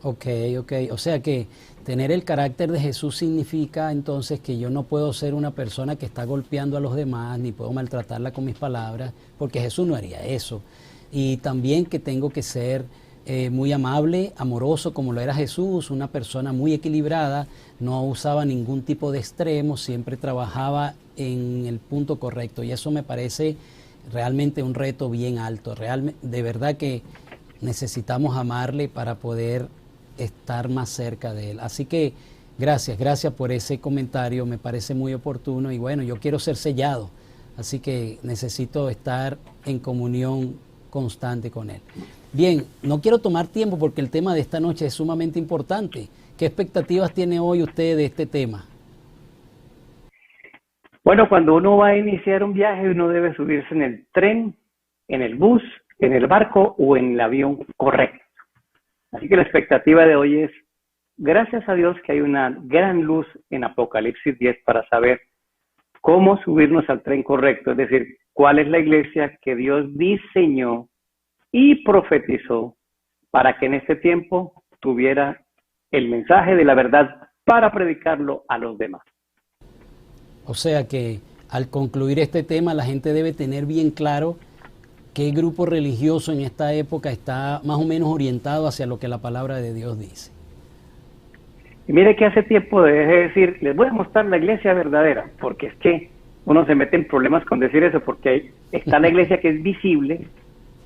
Ok, ok. O sea que tener el carácter de Jesús significa entonces que yo no puedo ser una persona que está golpeando a los demás, ni puedo maltratarla con mis palabras, porque Jesús no haría eso. Y también que tengo que ser muy amable, amoroso, como lo era Jesús, una persona muy equilibrada, no usaba ningún tipo de extremo, siempre trabajaba en el punto correcto. Y eso me parece realmente un reto bien alto. De verdad que necesitamos amarle para poder estar más cerca de él. Así que gracias por ese comentario, me parece muy oportuno y bueno, yo quiero ser sellado, así que necesito estar en comunión constante con él. Bien, no quiero tomar tiempo porque el tema de esta noche es sumamente importante. ¿Qué expectativas tiene hoy usted de este tema? Bueno, cuando uno va a iniciar un viaje, uno debe subirse en el tren, en el bus, en el barco o en el avión correcto. Así que la expectativa de hoy es, gracias a Dios que hay una gran luz en Apocalipsis 10 para saber cómo subirnos al tren correcto, es decir, cuál es la iglesia que Dios diseñó y profetizó para que en este tiempo tuviera el mensaje de la verdad para predicarlo a los demás. O sea que al concluir este tema la gente debe tener bien claro qué grupo religioso en esta época está más o menos orientado hacia lo que la palabra de Dios dice. Y mire que hace tiempo dejé de decir, les voy a mostrar la iglesia verdadera, porque es que uno se mete en problemas con decir eso, porque está la iglesia que es visible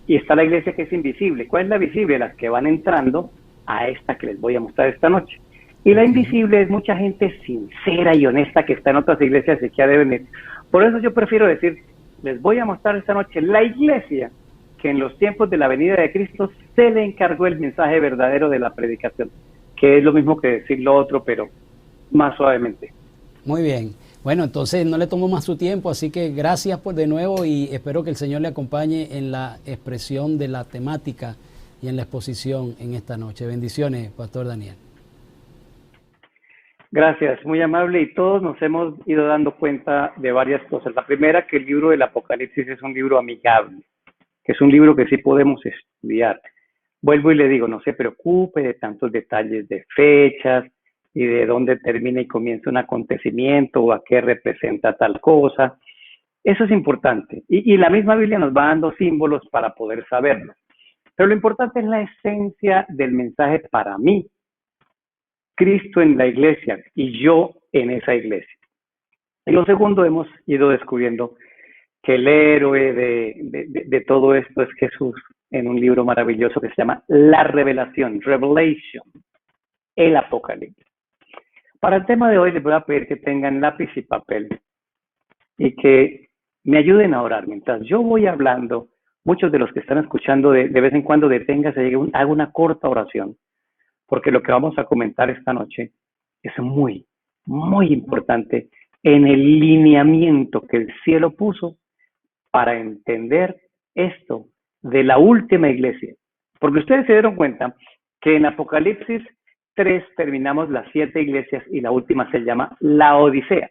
y está la iglesia que es invisible. ¿Cuál es la visible? Las que van entrando a esta que les voy a mostrar esta noche. Y la invisible es mucha gente sincera y honesta que está en otras iglesias y que ya deben ir. Por eso yo prefiero decir, les voy a mostrar esta noche la iglesia que en los tiempos de la venida de Cristo se le encargó el mensaje verdadero de la predicación, que es lo mismo que decir lo otro, pero más suavemente. Muy bien. Bueno, entonces no le tomo más su tiempo, así que gracias por de nuevo y espero que el Señor le acompañe en la expresión de la temática y en la exposición en esta noche. Bendiciones, Pastor Daniel. Gracias, muy amable, y todos nos hemos ido dando cuenta de varias cosas. La primera, que el libro del Apocalipsis es un libro amigable, que es un libro que sí podemos estudiar. Vuelvo y le digo, no se preocupe de tantos detalles de fechas y de dónde termina y comienza un acontecimiento o a qué representa tal cosa. Eso es importante. Y la misma Biblia nos va dando símbolos para poder saberlo. Pero lo importante es la esencia del mensaje para mí. Cristo en la iglesia y yo en esa iglesia. Y lo segundo, hemos ido descubriendo que el héroe de todo esto es Jesús en un libro maravilloso que se llama La Revelación, Revelation, el Apocalipsis. Para el tema de hoy les voy a pedir que tengan lápiz y papel y que me ayuden a orar. Mientras yo voy hablando, muchos de los que están escuchando de vez en cuando deténgase, haga una corta oración, porque lo que vamos a comentar esta noche es muy, muy importante en el lineamiento que el cielo puso para entender esto de la última iglesia. Porque ustedes se dieron cuenta que en Apocalipsis 3 terminamos las 7 iglesias y la última se llama la Odisea.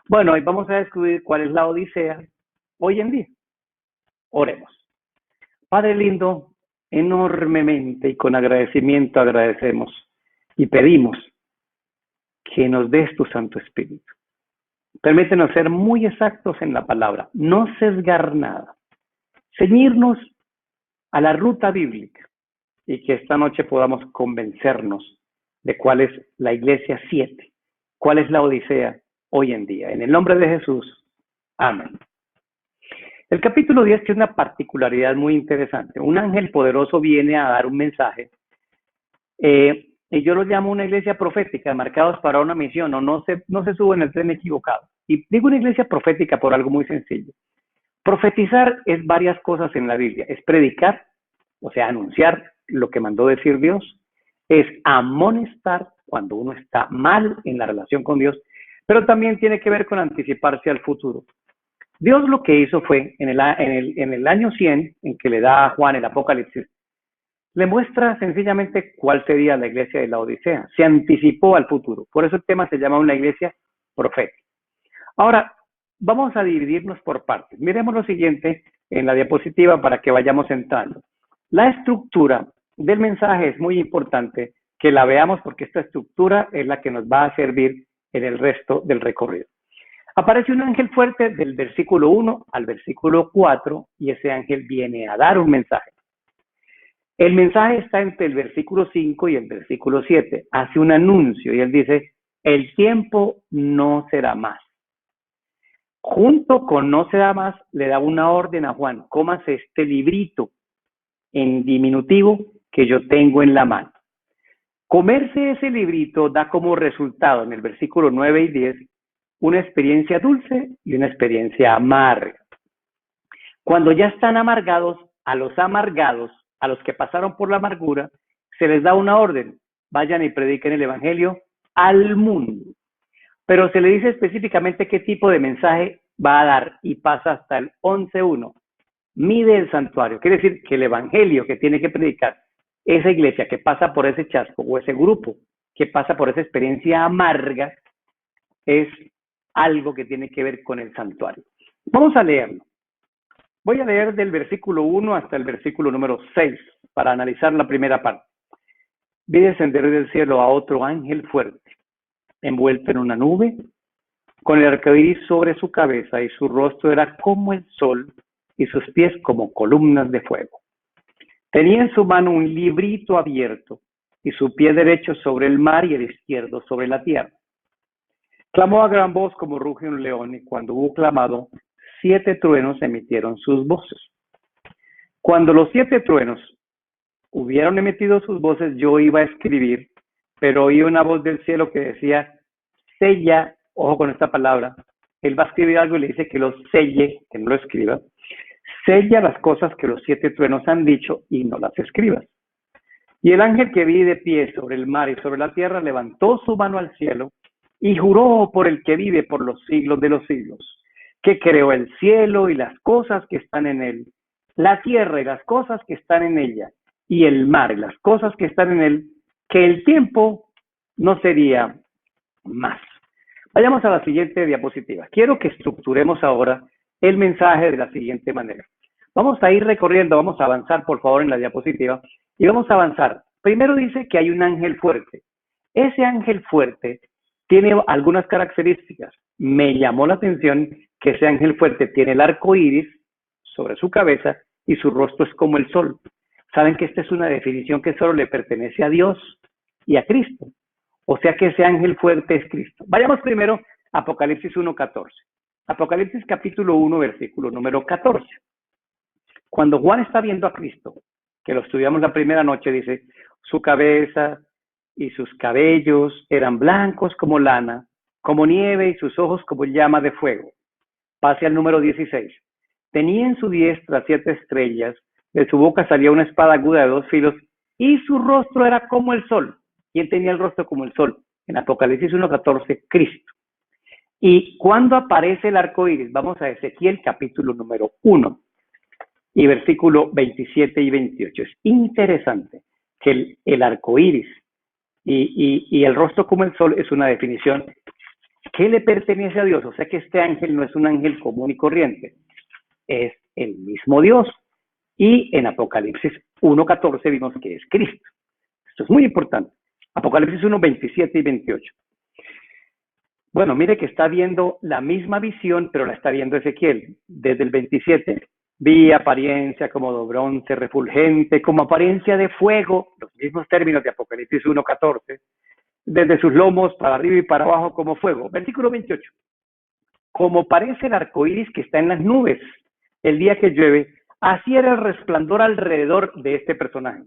Bueno, hoy vamos a descubrir cuál es la Odisea hoy en día. Oremos. Padre lindo, enormemente y con agradecimiento agradecemos y pedimos que nos des tu Santo Espíritu. Permítenos ser muy exactos en la palabra, no sesgar nada, ceñirnos a la ruta bíblica y que esta noche podamos convencernos de cuál es la iglesia 7, cuál es la Odisea hoy en día. En el nombre de Jesús, amén. El capítulo 10 tiene una particularidad muy interesante. Un ángel poderoso viene a dar un mensaje y yo lo llamo una iglesia profética, marcados para una misión, o no se suben en el tren equivocado. Y digo una iglesia profética por algo muy sencillo. Profetizar es varias cosas en la Biblia. Es predicar, o sea, anunciar lo que mandó decir Dios. Es amonestar cuando uno está mal en la relación con Dios, pero también tiene que ver con anticiparse al futuro. Dios lo que hizo fue, en el año 100, en que le da a Juan el Apocalipsis, le muestra sencillamente cuál sería la iglesia de la Odisea. Se anticipó al futuro. Por eso el tema se llama una iglesia profética. Ahora, vamos a dividirnos por partes. Miremos lo siguiente en la diapositiva para que vayamos entrando. La estructura del mensaje es muy importante que la veamos porque esta estructura es la que nos va a servir en el resto del recorrido. Aparece un ángel fuerte del versículo 1 al versículo 4 y ese ángel viene a dar un mensaje. El mensaje está entre el versículo 5 y el versículo 7. Hace un anuncio y él dice, el tiempo no será más. Junto con no será más, le da una orden a Juan, cómase este librito en diminutivo que yo tengo en la mano. Comerse ese librito da como resultado en el versículo 9 y 10 una experiencia dulce y una experiencia amarga. Cuando ya están amargados, a los que pasaron por la amargura, se les da una orden, vayan y prediquen el evangelio al mundo. Pero se le dice específicamente qué tipo de mensaje va a dar y pasa hasta el 11.1. Mide el santuario, quiere decir que el evangelio que tiene que predicar esa iglesia que pasa por ese chasco o ese grupo que pasa por esa experiencia amarga es algo que tiene que ver con el santuario. Vamos a leerlo. Voy a leer del versículo 1 hasta el versículo número 6 para analizar la primera parte. Vi descender del cielo a otro ángel fuerte, envuelto en una nube, con el arco iris sobre su cabeza, y su rostro era como el sol, y sus pies como columnas de fuego. Tenía en su mano un librito abierto, y su pie derecho sobre el mar y el izquierdo sobre la tierra. Clamó a gran voz como ruge un león, y cuando hubo clamado, 7 truenos emitieron sus voces. Cuando los 7 truenos hubieron emitido sus voces, yo iba a escribir, pero oí una voz del cielo que decía, sella, ojo con esta palabra, él va a escribir algo y le dice que lo selle, que no lo escriba, sella las cosas que los 7 truenos han dicho y no las escribas. Y el ángel que vi de pie sobre el mar y sobre la tierra levantó su mano al cielo y juró por el que vive por los siglos de los siglos, que creó el cielo y las cosas que están en él, la tierra y las cosas que están en ella, y el mar y las cosas que están en él, que el tiempo no sería más. Vayamos a la siguiente diapositiva. Quiero que estructuremos ahora el mensaje de la siguiente manera. Vamos a ir recorriendo, vamos a avanzar por favor en la diapositiva y vamos a avanzar. Primero dice que hay un ángel fuerte. Ese ángel fuerte tiene algunas características. Me llamó la atención que ese ángel fuerte tiene el arco iris sobre su cabeza y su rostro es como el sol. Saben que esta es una definición que solo le pertenece a Dios y a Cristo. O sea que ese ángel fuerte es Cristo. Vayamos primero a Apocalipsis 1:14. Apocalipsis capítulo 1, versículo número 14. Cuando Juan está viendo a Cristo, que lo estudiamos la primera noche, dice, su cabeza y sus cabellos eran blancos como lana, como nieve, y sus ojos como llama de fuego. Pase al número 16. Tenía en su diestra 7 estrellas, de su boca salía una espada aguda de 2 filos, y su rostro era como el sol. ¿Quién tenía el rostro como el sol? En Apocalipsis 1:14, Cristo. Y cuando aparece el arco iris, vamos a Ezequiel capítulo número 1 y versículo 27 y 28. Es interesante que el arco iris y el rostro como el sol es una definición que le pertenece a Dios. O sea que este ángel no es un ángel común y corriente, es el mismo Dios. Y en Apocalipsis 1:14 vimos que es Cristo. Esto es muy importante. Apocalipsis 1, 27 y 28. Bueno, mire que está viendo la misma visión, pero la está viendo Ezequiel. Desde el 27, vi apariencia como de bronce refulgente, como apariencia de fuego, los mismos términos de Apocalipsis 1:14, desde sus lomos para arriba y para abajo como fuego. Versículo 28. Como parece el arco iris que está en las nubes el día que llueve, así era el resplandor alrededor de este personaje.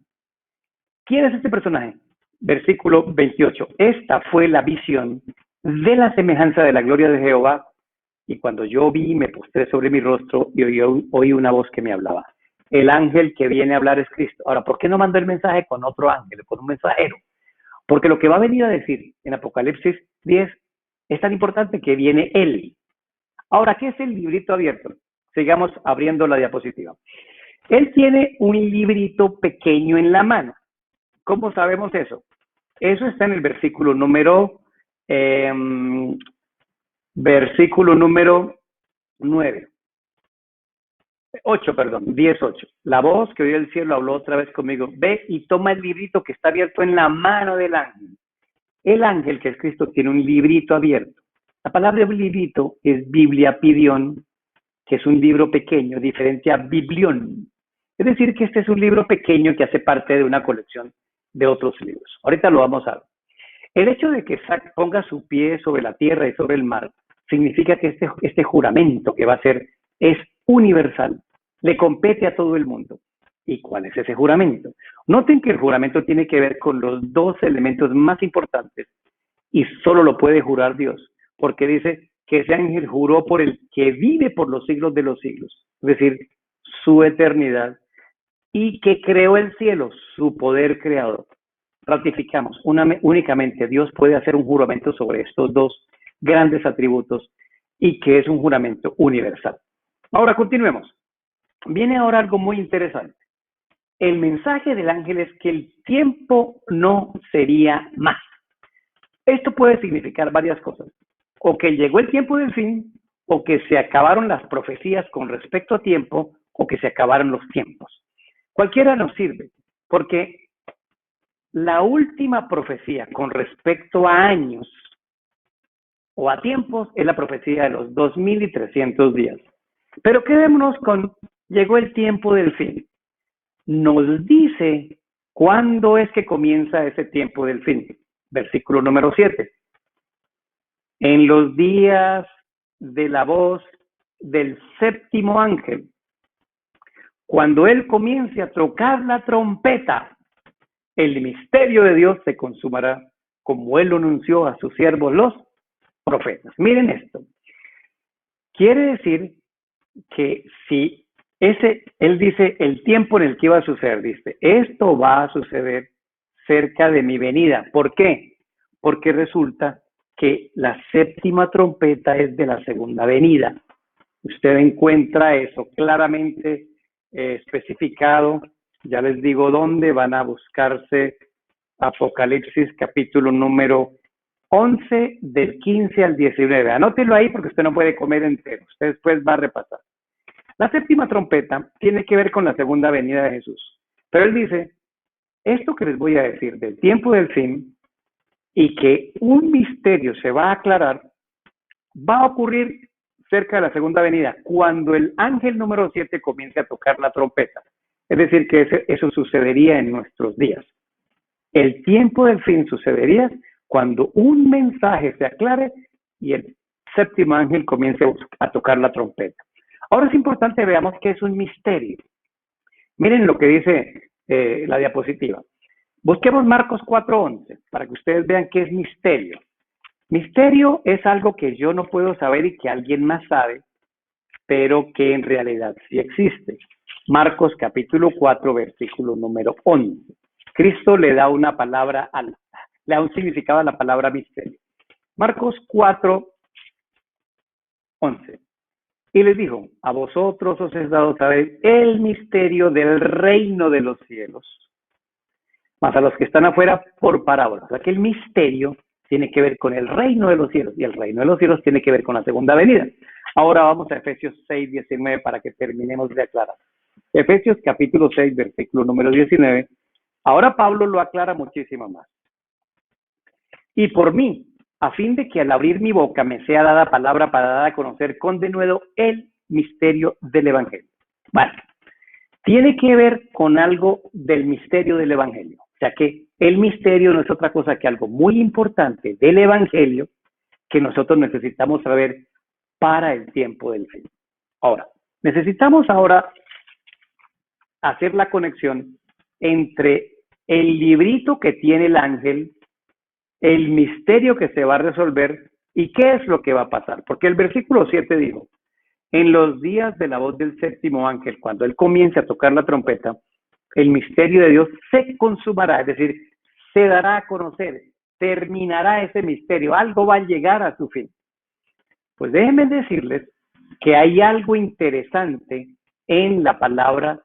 ¿Quién es este personaje? Versículo 28. Esta fue la visión de la semejanza de la gloria de Jehová, y cuando yo vi, me postré sobre mi rostro y oí una voz que me hablaba. El ángel que viene a hablar es Cristo. Ahora, ¿por qué no mandó el mensaje con otro ángel, con un mensajero? Porque lo que va a venir a decir en Apocalipsis 10 es tan importante que viene él. Ahora, ¿qué es el librito abierto? Sigamos abriendo la diapositiva. Él tiene un librito pequeño en la mano. ¿Cómo sabemos eso? Eso está en el versículo número 9. 8, perdón, 10:8. La voz que oyó del cielo habló otra vez conmigo. Ve y toma el librito que está abierto en la mano del ángel. El ángel, que es Cristo, tiene un librito abierto. La palabra librito es Biblia Pidión, que es un libro pequeño, diferente a biblión. Es decir, que este es un libro pequeño que hace parte de una colección de otros libros. Ahorita lo vamos a ver. El hecho de que Isaac ponga su pie sobre la tierra y sobre el mar significa que este juramento que va a hacer es universal, le compete a todo el mundo. ¿Y cuál es ese juramento? Noten que el juramento tiene que ver con los dos elementos más importantes y solo lo puede jurar Dios, porque dice que ese ángel juró por el que vive por los siglos de los siglos, es decir, su eternidad, y que creó el cielo, su poder creador. Ratificamos, únicamente Dios puede hacer un juramento sobre estos dos grandes atributos y que es un juramento universal. Ahora continuemos. Viene ahora algo muy interesante. El mensaje del ángel es que el tiempo no sería más. Esto puede significar varias cosas. O que llegó el tiempo del fin, o que se acabaron las profecías con respecto a tiempo, o que se acabaron los tiempos. Cualquiera nos sirve, porque la última profecía con respecto a años o a tiempos es la profecía de los 2300 días. Pero quedémonos con llegó el tiempo del fin. Nos dice cuándo es que comienza ese tiempo del fin. Versículo número 7. En los días de la voz del séptimo ángel, cuando él comience a tocar la trompeta, el misterio de Dios se consumará, como él lo anunció a sus siervos los profetas. Miren esto. Quiere decir que si él dice el tiempo en el que iba a suceder, dice, esto va a suceder cerca de mi venida. ¿Por qué? Porque resulta que la séptima trompeta es de la segunda venida. Usted encuentra eso claramente especificado. Ya les digo dónde van a buscarse Apocalipsis capítulo número 11 del 15 al 19. Anótelo ahí porque usted no puede comer entero. Usted después va a repasar. La séptima trompeta tiene que ver con la segunda venida de Jesús. Pero él dice, esto que les voy a decir del tiempo del fin y que un misterio se va a aclarar, va a ocurrir cerca de la segunda venida, cuando el ángel número 7 comience a tocar la trompeta. Es decir, que eso sucedería en nuestros días. El tiempo del fin sucedería cuando un mensaje se aclare y el séptimo ángel comience a tocar la trompeta. Ahora es importante veamos qué es un misterio. Miren lo que dice la diapositiva. Busquemos Marcos 4:11 para que ustedes vean qué es misterio. Misterio es algo que yo no puedo saber y que alguien más sabe, pero que en realidad sí existe. Marcos capítulo 4, versículo número 11. Cristo le da una palabra, le da un significado a la palabra misterio. Marcos 4, 11. Y les dijo, a vosotros os es dado saber el misterio del reino de los cielos, mas a los que están afuera por parábolas. O sea que el misterio tiene que ver con el reino de los cielos, y el reino de los cielos tiene que ver con la segunda venida. Ahora vamos a Efesios 6:19 para que terminemos de aclarar. Efesios capítulo 6, versículo número 19. Ahora Pablo lo aclara muchísimo más. Y por mí, a fin de que al abrir mi boca me sea dada palabra para dar a conocer con denuedo el misterio del Evangelio. Bueno, tiene que ver con algo del misterio del Evangelio. O sea que el misterio no es otra cosa que algo muy importante del Evangelio que nosotros necesitamos saber para el tiempo del fin. Ahora, necesitamos hacer la conexión entre el librito que tiene el ángel, el misterio que se va a resolver y qué es lo que va a pasar. Porque el versículo 7 dijo, en los días de la voz del séptimo ángel, cuando él comience a tocar la trompeta, el misterio de Dios se consumará, es decir, se dará a conocer, terminará ese misterio, algo va a llegar a su fin. Pues déjenme decirles que hay algo interesante en la palabra,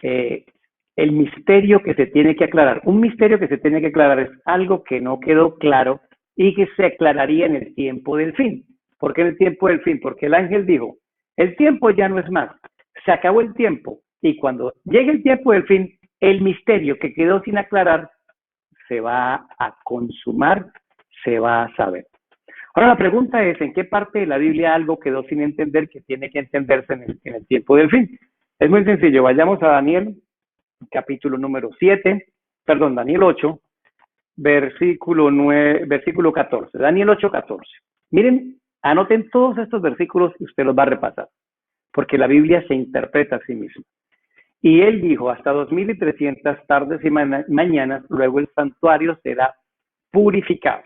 el misterio que se tiene que aclarar. Un misterio que se tiene que aclarar es algo que no quedó claro y que se aclararía en el tiempo del fin. ¿Por qué en el tiempo del fin? Porque el ángel dijo, el tiempo ya no es más, se acabó el tiempo. Y cuando llegue el tiempo del fin, el misterio que quedó sin aclarar se va a consumar, se va a saber. Ahora la pregunta es, ¿en qué parte de la Biblia algo quedó sin entender que tiene que entenderse en el tiempo del fin? Es muy sencillo, vayamos a Daniel, capítulo número 7, perdón, Daniel 8, versículo 14. Daniel 8, 14. Miren, anoten todos estos versículos y usted los va a repasar, porque la Biblia se interpreta a sí misma. Y él dijo, hasta 2300 tardes y mañanas, luego el santuario será purificado.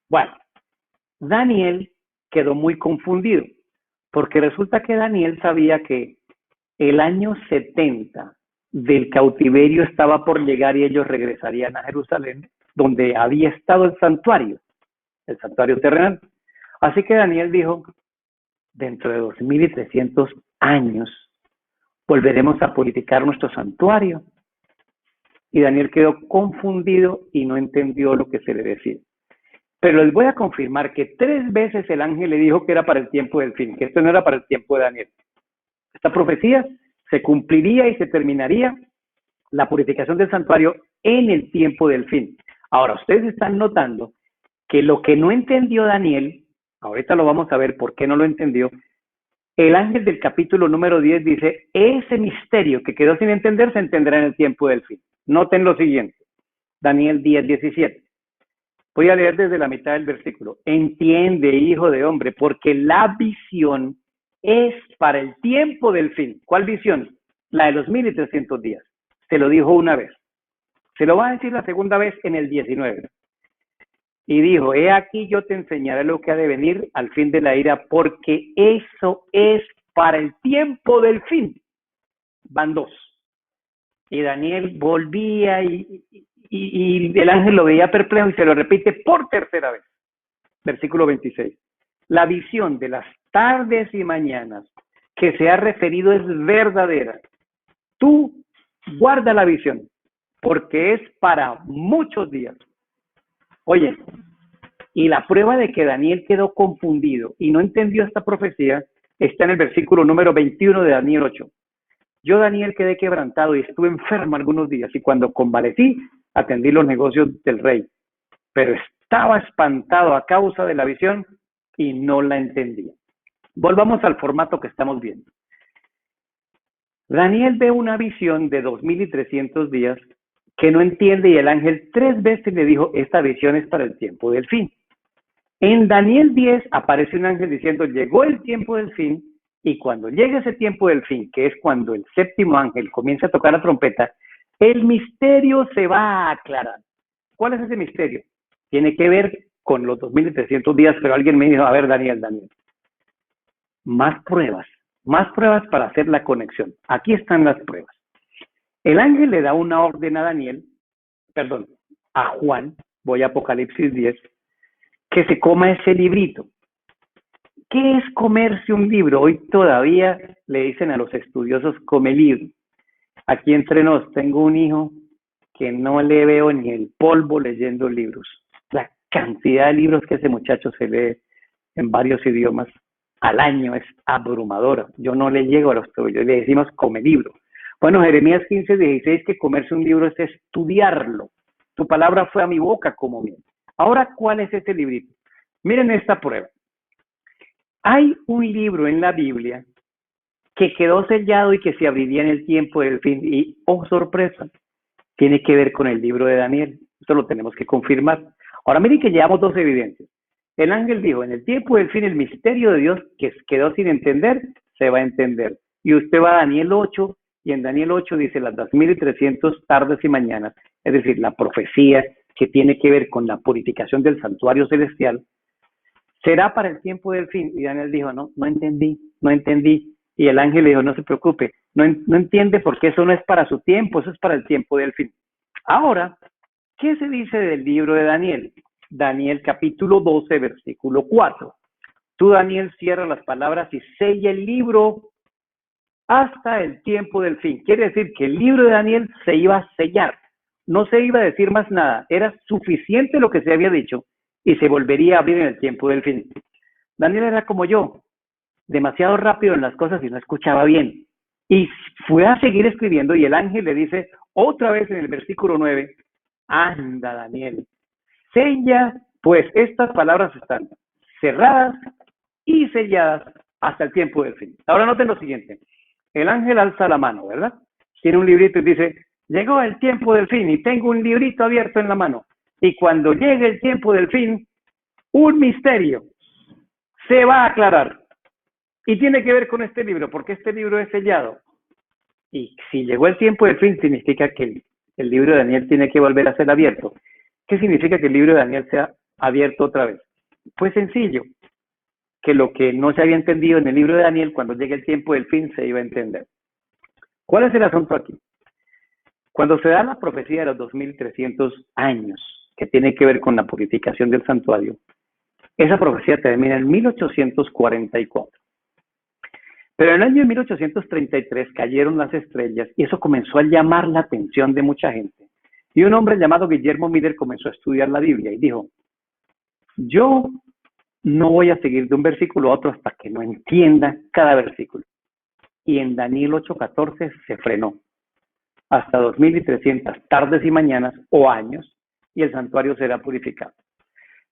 Bueno, Daniel quedó muy confundido, porque resulta que Daniel sabía que el año 70 del cautiverio estaba por llegar y ellos regresarían a Jerusalén, donde había estado el santuario terrenal. Así que Daniel dijo, dentro de 2300 años volveremos a purificar nuestro santuario. Y Daniel quedó confundido y no entendió lo que se le decía. Pero les voy a confirmar que 3 veces el ángel le dijo que era para el tiempo del fin, que esto no era para el tiempo de Daniel. Esta profecía se cumpliría y se terminaría la purificación del santuario en el tiempo del fin. Ahora, ustedes están notando que lo que no entendió Daniel, ahorita lo vamos a ver por qué no lo entendió, el ángel del capítulo número 10 dice, ese misterio que quedó sin entender se entenderá en el tiempo del fin. Noten lo siguiente, Daniel 10, 17. Voy a leer desde la mitad del versículo. Entiende, hijo de hombre, porque la visión es para el tiempo del fin. ¿Cuál visión? La de los 1300 días. Se lo dijo una vez. Se lo va a decir la segunda vez en el 19. Y dijo, he aquí yo te enseñaré lo que ha de venir al fin de la ira, porque eso es para el tiempo del fin. Van 2. Y Daniel volvía y el ángel lo veía perplejo y se lo repite por tercera vez. Versículo 26. La visión de las tardes y mañanas que se ha referido es verdadera. Tú guarda la visión, porque es para muchos días. Oye, y la prueba de que Daniel quedó confundido y no entendió esta profecía está en el versículo número 21 de Daniel 8. Yo, Daniel, quedé quebrantado y estuve enfermo algunos días, y cuando convalecí, atendí los negocios del rey. Pero estaba espantado a causa de la visión y no la entendía. Volvamos al formato que estamos viendo. Daniel ve una visión de 2300 días que no entiende, y el ángel 3 veces le dijo, esta visión es para el tiempo del fin. En Daniel 10 aparece un ángel diciendo, llegó el tiempo del fin, y cuando llegue ese tiempo del fin, que es cuando el séptimo ángel comienza a tocar la trompeta, el misterio se va a aclarar. ¿Cuál es ese misterio? Tiene que ver con los 2300 días, pero alguien me dijo, a ver, Daniel, más pruebas para hacer la conexión. Aquí están las pruebas. El ángel le da una orden a Juan, voy a Apocalipsis 10, que se coma ese librito. ¿Qué es comerse un libro? Hoy todavía le dicen a los estudiosos come libro. Aquí entre nos tengo un hijo que no le veo ni el polvo leyendo libros. La cantidad de libros que ese muchacho se lee en varios idiomas al año es abrumadora. Yo no le llego a los tobillos, le decimos come libro. Bueno, Jeremías 15, 16, que comerse un libro es estudiarlo. Tu palabra fue a mi boca como miel. Ahora, ¿cuál es este librito? Miren esta prueba. Hay un libro en la Biblia que quedó sellado y que se abriría en el tiempo del fin. Y, oh sorpresa, tiene que ver con el libro de Daniel. Esto lo tenemos que confirmar. Ahora miren que llevamos 2 evidencias. El ángel dijo, en el tiempo del fin, el misterio de Dios que quedó sin entender, se va a entender. Y usted va a Daniel 8, y en Daniel 8 dice las 2300 tardes y mañanas, es decir, la profecía que tiene que ver con la purificación del santuario celestial, será para el tiempo del fin. Y Daniel dijo, no entendí. Y el ángel le dijo, no se preocupe, no entiende porque eso no es para su tiempo, eso es para el tiempo del fin. Ahora, ¿qué se dice del libro de Daniel? Daniel capítulo 12, versículo 4. Tú, Daniel, cierra las palabras y sella el libro hasta el tiempo del fin. Quiere decir que el libro de Daniel se iba a sellar. No se iba a decir más nada. Era suficiente lo que se había dicho y se volvería a abrir en el tiempo del fin. Daniel era como yo, demasiado rápido en las cosas y no escuchaba bien. Y fue a seguir escribiendo y el ángel le dice otra vez en el versículo 9, anda Daniel, sella, pues estas palabras están cerradas y selladas hasta el tiempo del fin. Ahora noten lo siguiente, el ángel alza la mano, ¿verdad? Tiene un librito y dice, llegó el tiempo del fin y tengo un librito abierto en la mano. Y cuando llegue el tiempo del fin, un misterio se va a aclarar. Y tiene que ver con este libro, porque este libro es sellado. Y si llegó el tiempo del fin, significa que el libro de Daniel tiene que volver a ser abierto. ¿Qué significa que el libro de Daniel sea abierto otra vez? Pues sencillo, que lo que no se había entendido en el libro de Daniel, cuando llegue el tiempo del fin, se iba a entender. ¿Cuál es el asunto aquí? Cuando se da la profecía de los 2300 años, que tiene que ver con la purificación del santuario, esa profecía termina en 1844. Pero en el año 1833 cayeron las estrellas y eso comenzó a llamar la atención de mucha gente. Y un hombre llamado Guillermo Miller comenzó a estudiar la Biblia y dijo, yo no voy a seguir de un versículo a otro hasta que no entienda cada versículo. Y en Daniel 8:14 se frenó. Hasta 2300 tardes y mañanas o años y el santuario será purificado.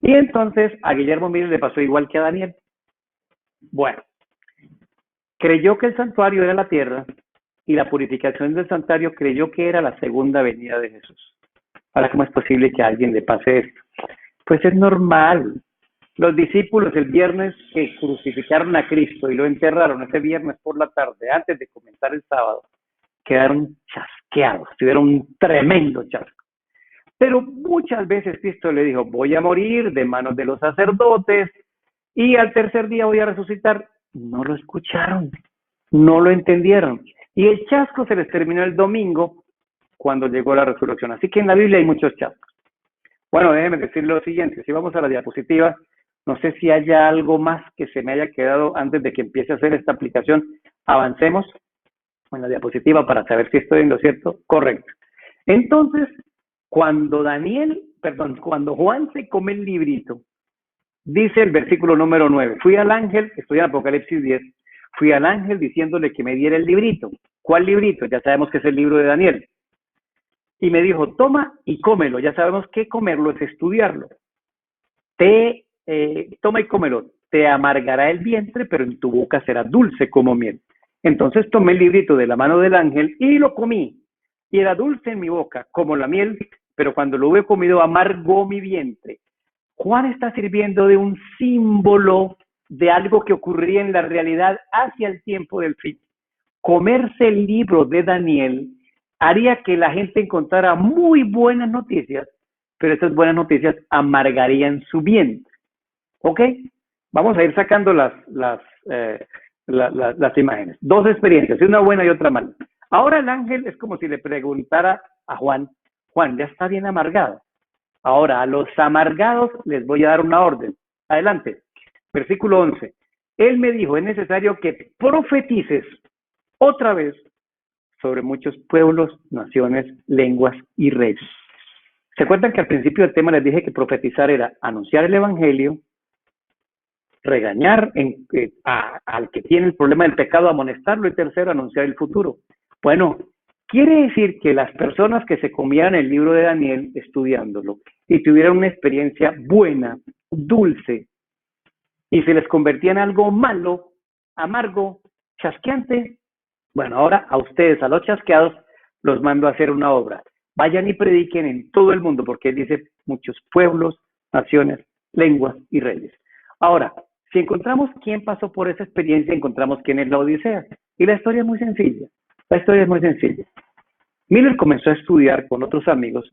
Y entonces a Guillermo Miller le pasó igual que a Daniel. Bueno, creyó que el santuario era la tierra y la purificación del santuario creyó que era la segunda venida de Jesús. Ahora, ¿cómo es posible que a alguien le pase esto? Pues es normal. Los discípulos el viernes que crucificaron a Cristo y lo enterraron ese viernes por la tarde, antes de comenzar el sábado, quedaron chasqueados, tuvieron un tremendo chasco. Pero muchas veces Cristo le dijo, voy a morir de manos de los sacerdotes y al tercer día voy a resucitar. No lo escucharon, no lo entendieron. Y el chasco se les terminó el domingo cuando llegó la resurrección. Así que en la Biblia hay muchos chascos. Bueno, déjenme decir lo siguiente, si vamos a la diapositiva, no sé si haya algo más que se me haya quedado antes de que empiece a hacer esta aplicación. Avancemos en la diapositiva para saber si estoy en lo cierto. Correcto. Entonces, cuando Juan se come el librito, dice el versículo número 9, fui al ángel, estoy en Apocalipsis 10, fui al ángel diciéndole que me diera el librito. ¿Cuál librito? Ya sabemos que es el libro de Daniel. Y me dijo, toma y cómelo. Ya sabemos que comerlo es estudiarlo. Toma y cómelo. Te amargará el vientre, pero en tu boca será dulce como miel. Entonces tomé el librito de la mano del ángel y lo comí. Y era dulce en mi boca, como la miel, pero cuando lo hube comido amargó mi vientre. Juan está sirviendo de un símbolo de algo que ocurriría en la realidad hacia el tiempo del fin. Comerse el libro de Daniel haría que la gente encontrara muy buenas noticias, pero esas buenas noticias amargarían su vientre. ¿Ok? Vamos a ir sacando las imágenes. Dos experiencias, una buena y otra mala. Ahora el ángel es como si le preguntara a Juan, Juan, ya está bien amargado. Ahora, a los amargados les voy a dar una orden. Adelante. Versículo 11. Él me dijo, es necesario que profetices otra vez sobre muchos pueblos, naciones, lenguas y reyes. ¿Se acuerdan que al principio del tema les dije que profetizar era anunciar el evangelio, regañar al que tiene el problema del pecado, amonestarlo y tercero, anunciar el futuro? Bueno, quiere decir que las personas que se comían el libro de Daniel estudiándolo y tuvieran una experiencia buena, dulce, y se les convertía en algo malo, amargo, chasqueante, bueno, ahora a ustedes, a los chasqueados, los mando a hacer una obra. Vayan y prediquen en todo el mundo, porque él dice muchos pueblos, naciones, lenguas y reyes. Ahora, si encontramos quién pasó por esa experiencia, encontramos quién es la Odisea. Y la historia es muy sencilla. La historia es muy sencilla. Miller comenzó a estudiar con otros amigos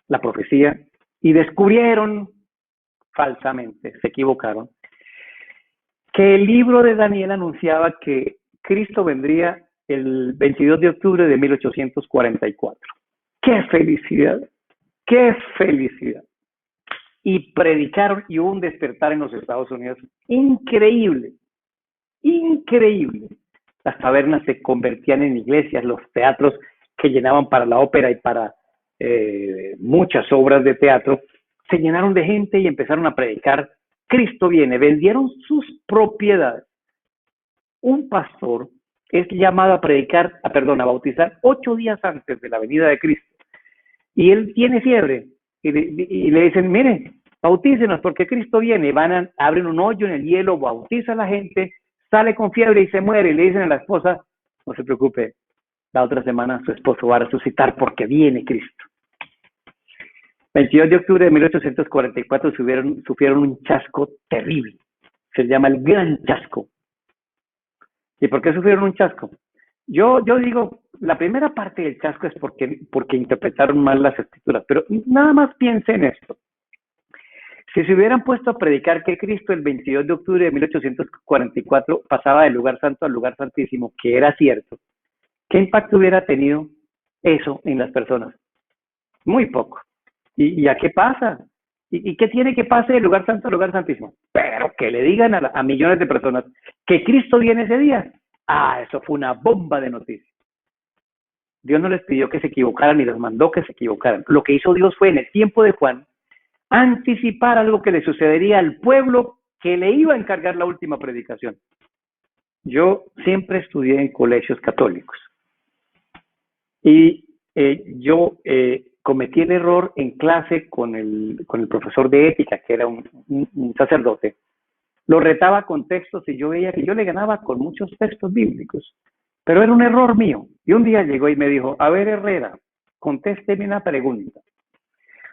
la profecía y descubrieron, falsamente, se equivocaron, que el libro de Daniel anunciaba que Cristo vendría el 22 de octubre de 1844. ¡Qué felicidad! ¡Qué felicidad! Y predicaron y hubo un despertar en los Estados Unidos increíble, increíble. Las tabernas se convertían en iglesias, los teatros que llenaban para la ópera y para muchas obras de teatro, se llenaron de gente y empezaron a predicar, Cristo viene, vendieron sus propiedades. Un pastor es llamado a predicar, a bautizar 8 días antes de la venida de Cristo. Y él tiene fiebre. Y le dicen, mire, bautícenos porque Cristo viene. Abren un hoyo en el hielo, bautiza a la gente, sale con fiebre y se muere. Y le dicen a la esposa, no se preocupe, la otra semana su esposo va a resucitar porque viene Cristo. 22 de octubre de 1844 sufrieron un chasco terrible. Se llama el Gran Chasco. ¿Y por qué sufrieron un chasco? Yo digo, la primera parte del chasco es porque interpretaron mal las escrituras, pero nada más piensen en esto. Si se hubieran puesto a predicar que Cristo el 22 de octubre de 1844 pasaba del lugar santo al lugar santísimo, que era cierto, ¿qué impacto hubiera tenido eso en las personas? Muy poco. ¿Y a qué pasa? ¿Y qué tiene que pase del lugar santo al lugar santísimo? Pero que le digan a millones de personas que Cristo viene ese día. Eso fue una bomba de noticias. Dios no les pidió que se equivocaran ni les mandó que se equivocaran. Lo que hizo Dios fue en el tiempo de Juan anticipar algo que le sucedería al pueblo que le iba a encargar la última predicación. Yo siempre estudié en colegios católicos y yo cometí el error en clase con el profesor de ética, que era un sacerdote. Lo retaba con textos y yo veía que yo le ganaba con muchos textos bíblicos, pero era un error mío. Y un día llegó y me dijo, a ver, Herrera, contésteme una pregunta,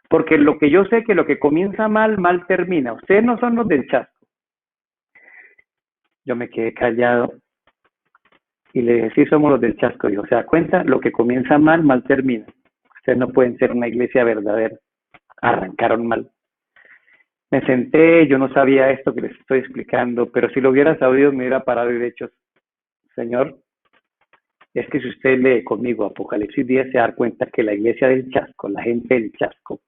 porque lo que yo sé que lo que comienza mal, mal termina. Ustedes no son los del chasco. Yo me quedé callado y le dije, sí, somos los del chasco. Dijo, ¿se da cuenta? Lo que comienza mal, mal termina. Ustedes no pueden ser una iglesia verdadera. Arrancaron mal. Me senté, yo no sabía esto que les estoy explicando, pero si lo hubiera sabido me hubiera parado y dicho, Señor, es que si usted lee conmigo Apocalipsis 10 se da cuenta que la iglesia del chasco, la gente del chasco,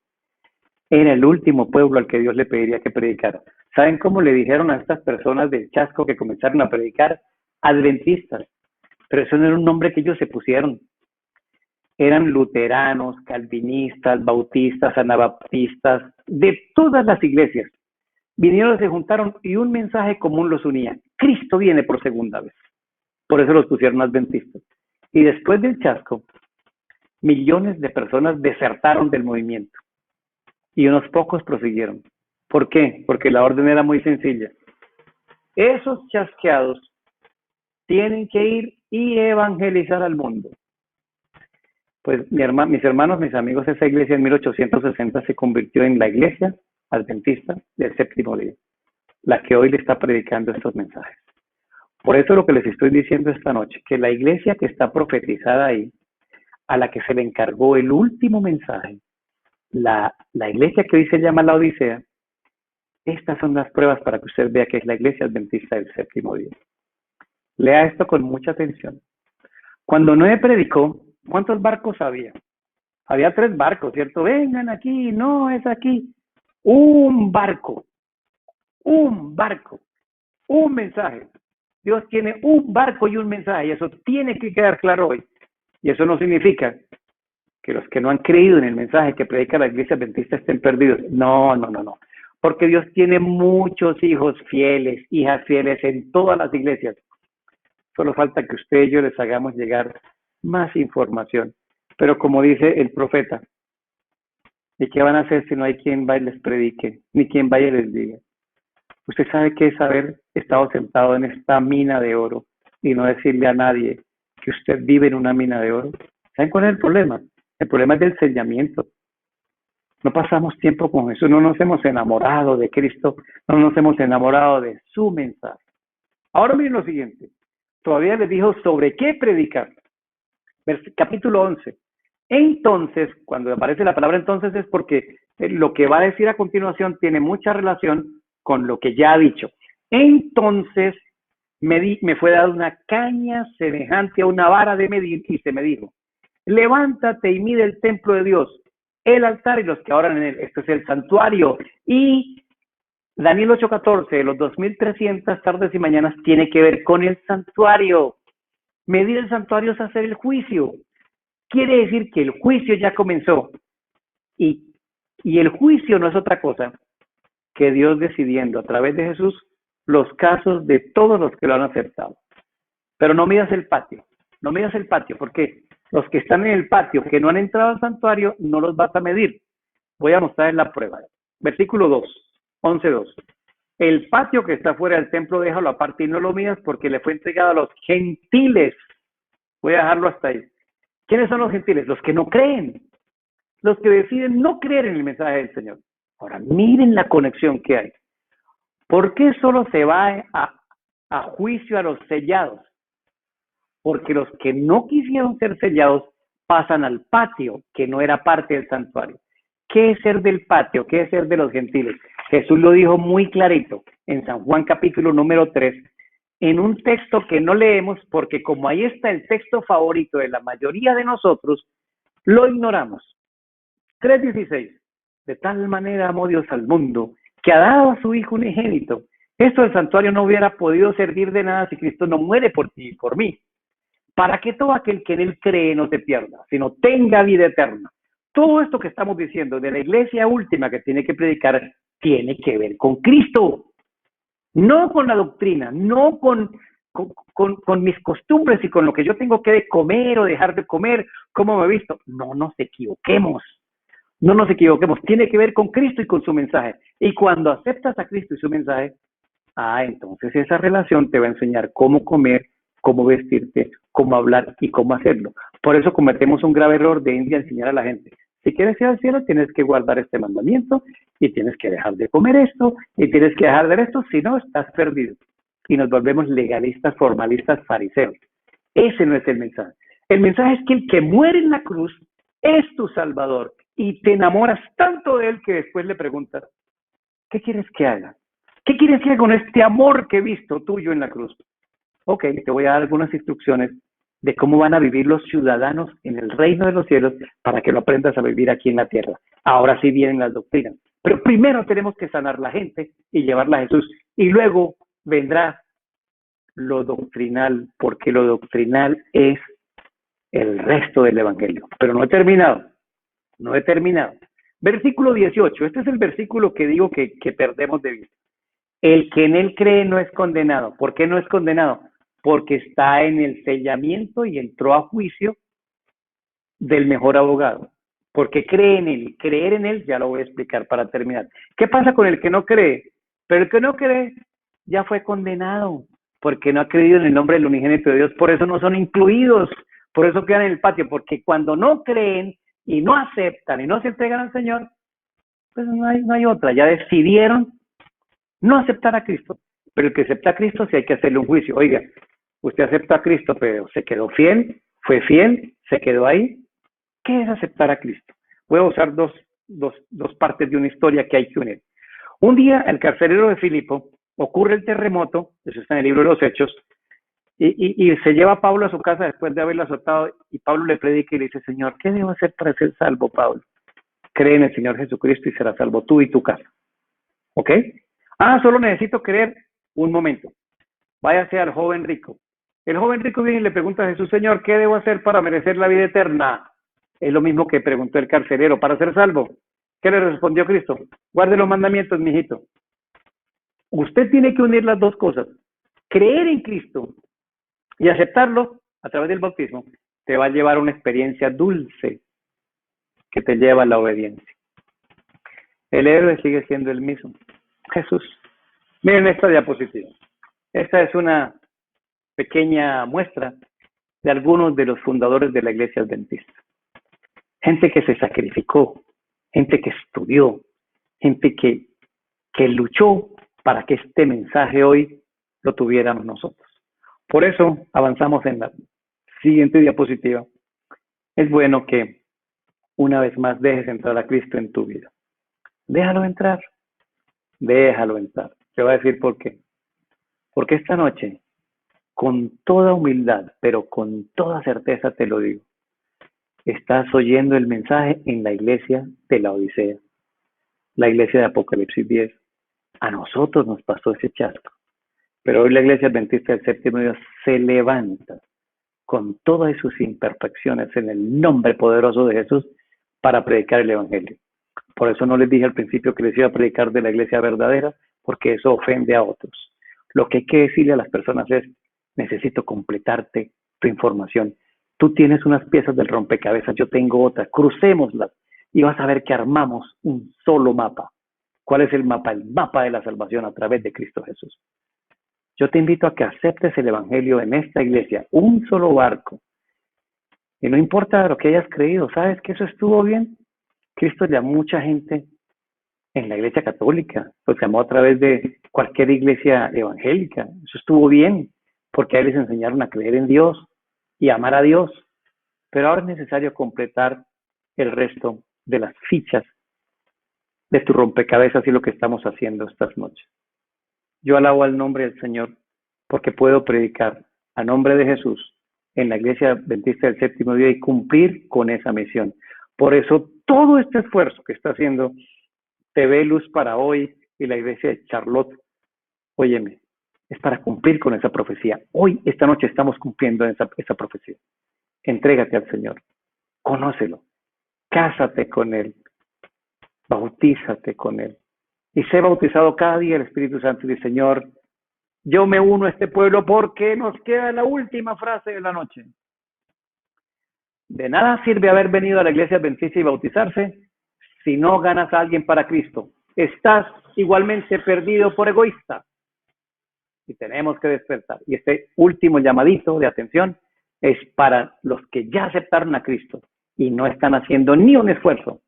era el último pueblo al que Dios le pediría que predicara. ¿Saben cómo le dijeron a estas personas del chasco que comenzaron a predicar? Adventistas. Pero eso no era un nombre que ellos se pusieron. Eran luteranos, calvinistas, bautistas, anabaptistas, de todas las iglesias. Vinieron, se juntaron y un mensaje común los unía. Cristo viene por segunda vez. Por eso los pusieron adventistas. Y después del chasco, millones de personas desertaron del movimiento. Y unos pocos prosiguieron. ¿Por qué? Porque la orden era muy sencilla. Esos chasqueados tienen que ir y evangelizar al mundo. Pues mis hermanos, mis amigos, esa iglesia en 1860 se convirtió en la iglesia adventista del séptimo día, la que hoy le está predicando estos mensajes. Por eso lo que les estoy diciendo esta noche, que la iglesia que está profetizada ahí, a la que se le encargó el último mensaje, la iglesia que hoy se llama la Odisea, estas son las pruebas para que usted vea que es la iglesia adventista del séptimo día. Lea esto con mucha atención. Cuando Noé predicó, ¿cuántos barcos había? Había 3 barcos, ¿cierto? Vengan aquí, no es aquí. Un barco, un mensaje. Dios tiene un barco y un mensaje, y eso tiene que quedar claro hoy. Y eso no significa que los que no han creído en el mensaje que predica la iglesia adventista estén perdidos. No. Porque Dios tiene muchos hijos fieles, hijas fieles en todas las iglesias. Solo falta que usted y yo les hagamos llegar más información. Pero como dice el profeta, ¿y qué van a hacer si no hay quien vaya y les predique, ni quien vaya y les diga? Usted sabe qué es haber estado sentado en esta mina de oro y no decirle a nadie que usted vive en una mina de oro. ¿Saben cuál es el problema? El problema es del sellamiento. No pasamos tiempo con Jesús, no nos hemos enamorado de Cristo, no nos hemos enamorado de su mensaje. Ahora miren lo siguiente. Todavía les dijo sobre qué predicar. Capítulo 11. Entonces, cuando aparece la palabra entonces es porque lo que va a decir a continuación tiene mucha relación con lo que ya ha dicho. Entonces me fue dada una caña semejante a una vara de medir y se me dijo, levántate y mide el templo de Dios, el altar y los que adoran en él. Esto es el santuario. Y Daniel 8:14, los 2300 tardes y mañanas tiene que ver con el santuario. Medir el santuario es hacer el juicio. Quiere decir que el juicio ya comenzó. Y el juicio no es otra cosa que Dios decidiendo a través de Jesús los casos de todos los que lo han aceptado. Pero no midas el patio, no midas el patio, porque los que están en el patio, que no han entrado al santuario, no los vas a medir. Voy a mostrar la prueba. Versículo 2, 11:2. El patio que está fuera del templo, déjalo aparte y no lo midas porque le fue entregado a los gentiles. Voy a dejarlo hasta ahí. ¿Quiénes son los gentiles? Los que no creen. Los que deciden no creer en el mensaje del Señor. Ahora, miren la conexión que hay. ¿Por qué solo se va a juicio a los sellados? Porque los que no quisieron ser sellados pasan al patio, que no era parte del santuario. ¿Qué es ser del patio? ¿Qué es ser de los gentiles? Jesús lo dijo muy clarito en San Juan capítulo número 3, en un texto que no leemos porque como ahí está el texto favorito de la mayoría de nosotros, lo ignoramos. 3:16. De tal manera amó Dios al mundo que ha dado a su Hijo unigénito. Esto del santuario no hubiera podido servir de nada si Cristo no muere por ti y por mí. Para que todo aquel que en él cree no se pierda, sino tenga vida eterna. Todo esto que estamos diciendo de la iglesia última que tiene que predicar tiene que ver con Cristo. No con la doctrina, no con mis costumbres y con lo que yo tengo que comer o dejar de comer, cómo me he visto. No nos equivoquemos. No nos equivoquemos. Tiene que ver con Cristo y con su mensaje. Y cuando aceptas a Cristo y su mensaje, entonces esa relación te va a enseñar cómo comer, cómo vestirte, cómo hablar y cómo hacerlo. Por eso cometemos un grave error de enseñar a la gente. Si quieres ir al cielo, tienes que guardar este mandamiento y tienes que dejar de comer esto y tienes que dejar de ver esto, si no, estás perdido. Y nos volvemos legalistas, formalistas, fariseos. Ese no es el mensaje. El mensaje es que el que muere en la cruz es tu Salvador y te enamoras tanto de él que después le preguntas, ¿qué quieres que haga? ¿Qué quieres que haga con este amor que he visto tuyo en la cruz? Ok, te voy a dar algunas instrucciones de cómo van a vivir los ciudadanos en el reino de los cielos para que lo aprendas a vivir aquí en la tierra. Ahora sí vienen las doctrinas. Pero primero tenemos que sanar la gente y llevarla a Jesús. Y luego vendrá lo doctrinal, porque lo doctrinal es el resto del evangelio. Pero no he terminado. No he terminado. Versículo 18. Este es el versículo que digo que perdemos de vista. El que en él cree no es condenado. ¿Por qué no es condenado? Porque está en el sellamiento y entró a juicio del mejor abogado. Porque cree en él. Creer en él, ya lo voy a explicar para terminar. ¿Qué pasa con el que no cree? Pero el que no cree ya fue condenado, porque no ha creído en el nombre del unigénito de Dios. Por eso no son incluidos. Por eso quedan en el patio. Porque cuando no creen y no aceptan y no se entregan al Señor, pues no hay otra. Ya decidieron no aceptar a Cristo. Pero el que acepta a Cristo sí hay que hacerle un juicio. Oiga, usted acepta a Cristo, pero se quedó fiel, fue fiel, se quedó ahí. ¿Qué es aceptar a Cristo? Voy a usar dos partes de una historia que hay que unir. Un día, el carcelero de Filipo, ocurre el terremoto, eso está en el libro de los Hechos, y se lleva a Pablo a su casa después de haberlo azotado, y Pablo le predica y le dice, Señor, ¿qué debo hacer para ser salvo, Pablo? Cree en el Señor Jesucristo y serás salvo tú y tu casa. ¿Ok? Solo necesito creer. Un momento. Váyase al joven rico. El joven rico viene y le pregunta a Jesús, Señor, ¿qué debo hacer para merecer la vida eterna? Es lo mismo que preguntó el carcelero, para ser salvo. ¿Qué le respondió Cristo? Guarde los mandamientos, mijito. Usted tiene que unir las dos cosas. Creer en Cristo y aceptarlo a través del bautismo te va a llevar a una experiencia dulce que te lleva a la obediencia. El héroe sigue siendo el mismo, Jesús. Miren esta diapositiva. Esta es una pequeña muestra de algunos de los fundadores de la Iglesia Adventista. Gente que se sacrificó, gente que estudió, gente que luchó para que este mensaje hoy lo tuviéramos nosotros. Por eso avanzamos en la siguiente diapositiva. Es bueno que una vez más dejes entrar a Cristo en tu vida. Déjalo entrar. Déjalo entrar. Te voy a decir por qué. Porque esta noche, con toda humildad, pero con toda certeza te lo digo, estás oyendo el mensaje en la iglesia de la Odisea, la iglesia de Apocalipsis 10. A nosotros nos pasó ese chasco, pero hoy la iglesia adventista del séptimo día se levanta con todas sus imperfecciones en el nombre poderoso de Jesús para predicar el evangelio. Por eso no les dije al principio que les iba a predicar de la iglesia verdadera, porque eso ofende a otros. Lo que hay que decirle a las personas es, necesito completarte tu información. Tú tienes unas piezas del rompecabezas, yo tengo otras, crucémoslas y vas a ver que armamos un solo mapa. ¿Cuál es el mapa? El mapa de la salvación a través de Cristo Jesús. Yo te invito a que aceptes el evangelio en esta iglesia, un solo barco. Y no importa lo que hayas creído, ¿sabes que eso estuvo bien? Cristo llamó a mucha gente en la iglesia católica, los llamó a través de cualquier iglesia evangélica. Eso estuvo bien, porque a él les enseñaron a creer en Dios y amar a Dios. Pero ahora es necesario completar el resto de las fichas de tu rompecabezas y lo que estamos haciendo estas noches. Yo alabo al nombre del Señor porque puedo predicar a nombre de Jesús en la iglesia adventista del séptimo día y cumplir con esa misión. Por eso todo este esfuerzo que está haciendo TV Luz para Hoy y la iglesia de Charlotte, óyeme, es para cumplir con esa profecía. Hoy, esta noche, estamos cumpliendo esa profecía. Entrégate al Señor, conócelo, cásate con Él, bautízate con Él y sé bautizado cada día el Espíritu Santo y dice, Señor, yo me uno a este pueblo porque nos queda la última frase de la noche. De nada sirve haber venido a la iglesia adventista y bautizarse si no ganas a alguien para Cristo. Estás igualmente perdido por egoísta. Y tenemos que despertar. Y este último llamadito de atención es para los que ya aceptaron a Cristo y no están haciendo ni un esfuerzo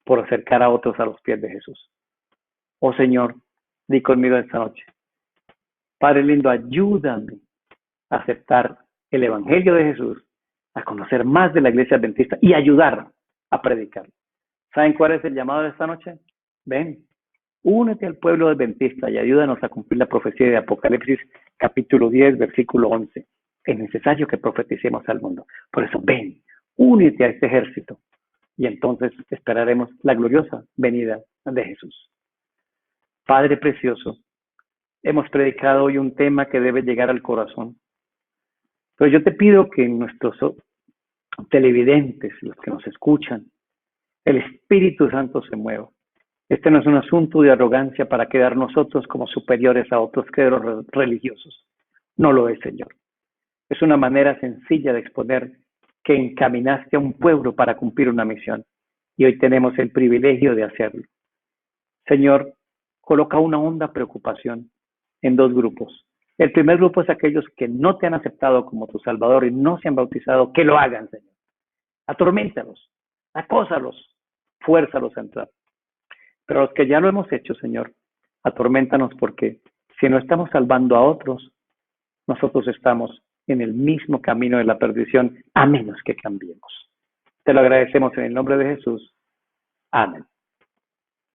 por acercar a otros a los pies de Jesús. Oh Señor, di conmigo esta noche. Padre lindo, ayúdame a aceptar el Evangelio de Jesús, a conocer más de la iglesia adventista y ayudar a predicar. ¿Saben cuál es el llamado de esta noche? Ven, únete al pueblo adventista y ayúdanos a cumplir la profecía de Apocalipsis capítulo 10, versículo 11. Es necesario que profeticemos al mundo. Por eso ven, únete a este ejército y entonces esperaremos la gloriosa venida de Jesús. Padre precioso, hemos predicado hoy un tema que debe llegar al corazón. Pero yo te pido que nuestros televidentes, los que nos escuchan, el Espíritu Santo se mueva. Este no es un asunto de arrogancia para quedar nosotros como superiores a otros credos religiosos. No lo es, Señor. Es una manera sencilla de exponer que encaminaste a un pueblo para cumplir una misión. Y hoy tenemos el privilegio de hacerlo. Señor, coloca una honda preocupación en dos grupos. El primer grupo es aquellos que no te han aceptado como tu Salvador y no se han bautizado, que lo hagan, Señor. Atorméntalos, acósalos, fuérzalos a entrar. Pero los que ya lo hemos hecho, Señor, atorméntanos porque si no estamos salvando a otros, nosotros estamos en el mismo camino de la perdición, a menos que cambiemos. Te lo agradecemos en el nombre de Jesús. Amén.